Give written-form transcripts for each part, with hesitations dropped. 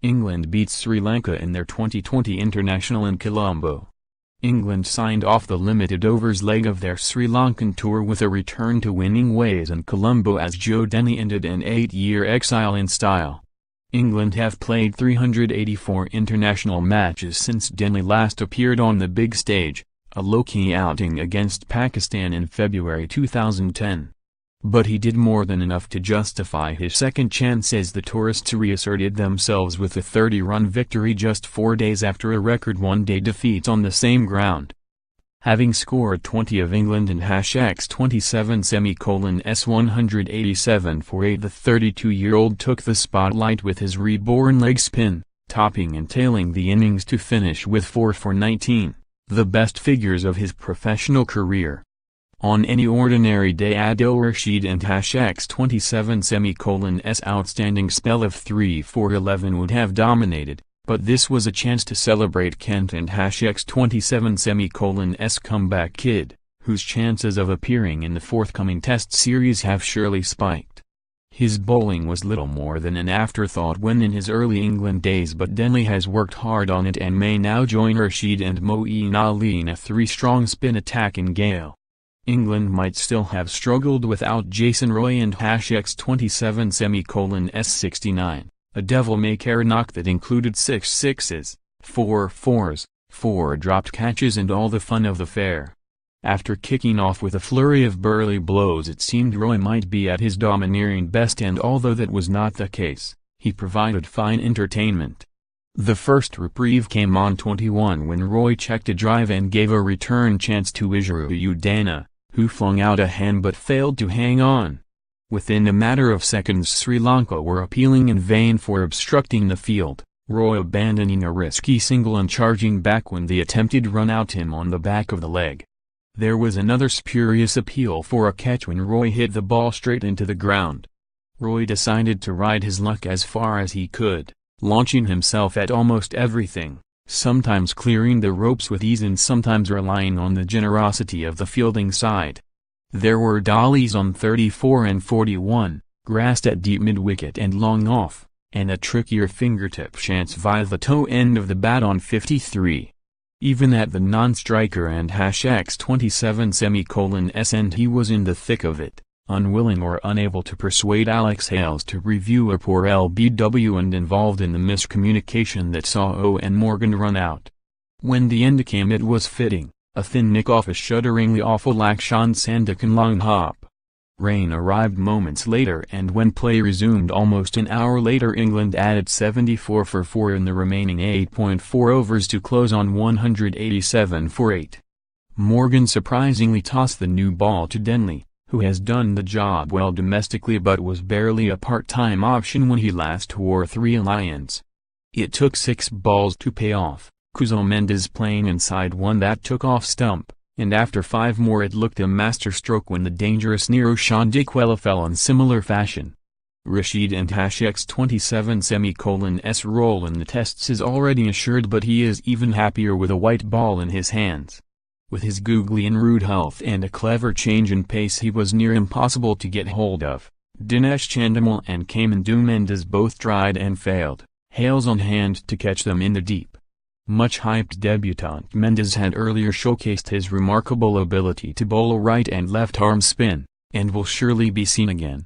England beats Sri Lanka in their Twenty20 International in Colombo. England signed off the limited overs leg of their Sri Lankan tour with a return to winning ways in Colombo as Joe Denly ended an 8-year exile in style. England have played 384 international matches since Denly last appeared on the big stage, a low-key outing against Pakistan in February 2010. But he did more than enough to justify his second chance as the tourists reasserted themselves with a 30-run victory just 4 days after a record one-day defeat on the same ground. Having scored 20 of England and #27 for 8, the 32-year-old took the spotlight with his reborn leg spin, topping and tailing the innings to finish with 4 for 19, the best figures of his professional career. On any ordinary day Adil Rashid and #27's outstanding spell of 3 for 11 would have dominated, but this was a chance to celebrate Kent and #27's comeback kid, whose chances of appearing in the forthcoming Test series have surely spiked. His bowling was little more than an afterthought when in his early England days, but Denly has worked hard on it and may now join Rashid and Moeen Ali in a three-strong spin attack in Gale. England might still have struggled without Jason Roy and #27's69, a devil-may-care knock that included 6 sixes, 4 fours, 4 dropped catches and all the fun of the fair. After kicking off with a flurry of burly blows, it seemed Roy might be at his domineering best, and although that was not the case, he provided fine entertainment. The first reprieve came on 21 when Roy checked a drive and gave a return chance to Ijuru Udana, who flung out a hand but failed to hang on. Within a matter of seconds Sri Lanka were appealing in vain for obstructing the field, Roy abandoning a risky single and charging back when the attempted run out him on the back of the leg. There was another spurious appeal for a catch when Roy hit the ball straight into the ground. Roy decided to ride his luck as far as he could, launching himself at almost everything, sometimes clearing the ropes with ease and sometimes relying on the generosity of the fielding side. There were dollies on 34 and 41, grassed at deep mid-wicket and long off, and a trickier fingertip chance via the toe end of the bat on 53. Even at the non-striker and #27's end he was in the thick of it, unwilling or unable to persuade Alex Hales to review a poor LBW and involved in the miscommunication that saw Owen Morgan run out. When the end came it was fitting, a thin nick off a shudderingly awful Lakshan Sandakan long hop. Rain arrived moments later, and when play resumed almost an hour later England added 74 for 4 in the remaining 8.4 overs to close on 187 for 8. Morgan surprisingly tossed the new ball to Denly, who has done the job well domestically but was barely a part-time option when he last wore 3 lions. It took 6 balls to pay off, Cuzo Mendes playing inside one that took off stump, and after 5 more it looked a masterstroke when the dangerous Nero Chandikwela fell in similar fashion. Rashid and #27's role in the Tests is already assured, but he is even happier with a white ball in his hands. With his googly and rude health and a clever change in pace he was near impossible to get hold of. Dinesh Chandimal and Kamindu Mendes both tried and failed, Hales on hand to catch them in the deep. Much hyped debutant Mendes had earlier showcased his remarkable ability to bowl a right and left arm spin, and will surely be seen again.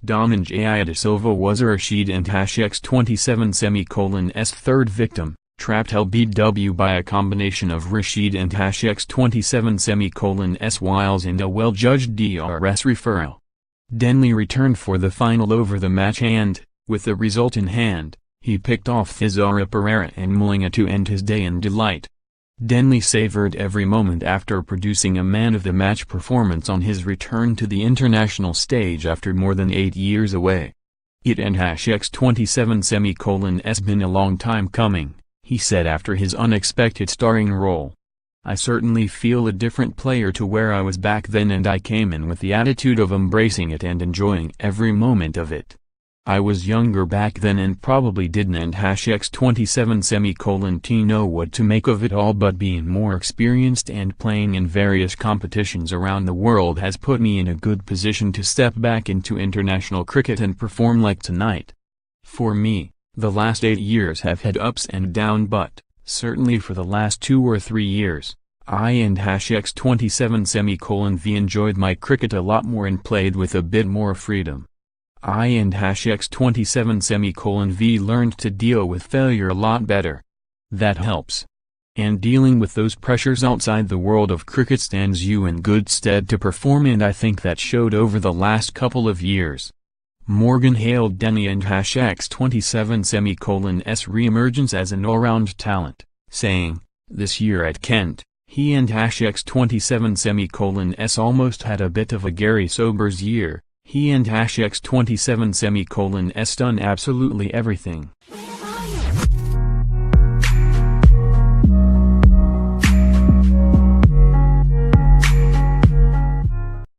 Dhananjaya De Silva was Rashid and #27's third victim, trapped LBW by a combination of Rashid and #27's wiles and a well-judged DRS referral. Denly returned for the final over the match and, with the result in hand, he picked off Thisara Pereira and Mulinga to end his day in delight. Denly savoured every moment after producing a man-of-the-match performance on his return to the international stage after more than 8 years away. It and #27's been a long time coming, he said after his unexpected starring role. I certainly feel a different player to where I was back then, and I came in with the attitude of embracing it and enjoying every moment of it. I was younger back then and probably didn't and #27 know what to make of it all, but being more experienced and playing in various competitions around the world has put me in a good position to step back into international cricket and perform like tonight. For me, The last 8 years have had ups and downs, but, certainly for the last 2 or 3 years, I and #X27V enjoyed my cricket a lot more and played with a bit more freedom. I and #X27V learned to deal with failure a lot better. That helps. And dealing with those pressures outside the world of cricket stands you in good stead to perform, and I think that showed over the last couple of years. Morgan hailed Denny and #X27's re-emergence as an all-round talent, saying, "This year at Kent, he and #X27's almost had a bit of a Gary Sobers year. He and #X27's done absolutely everything."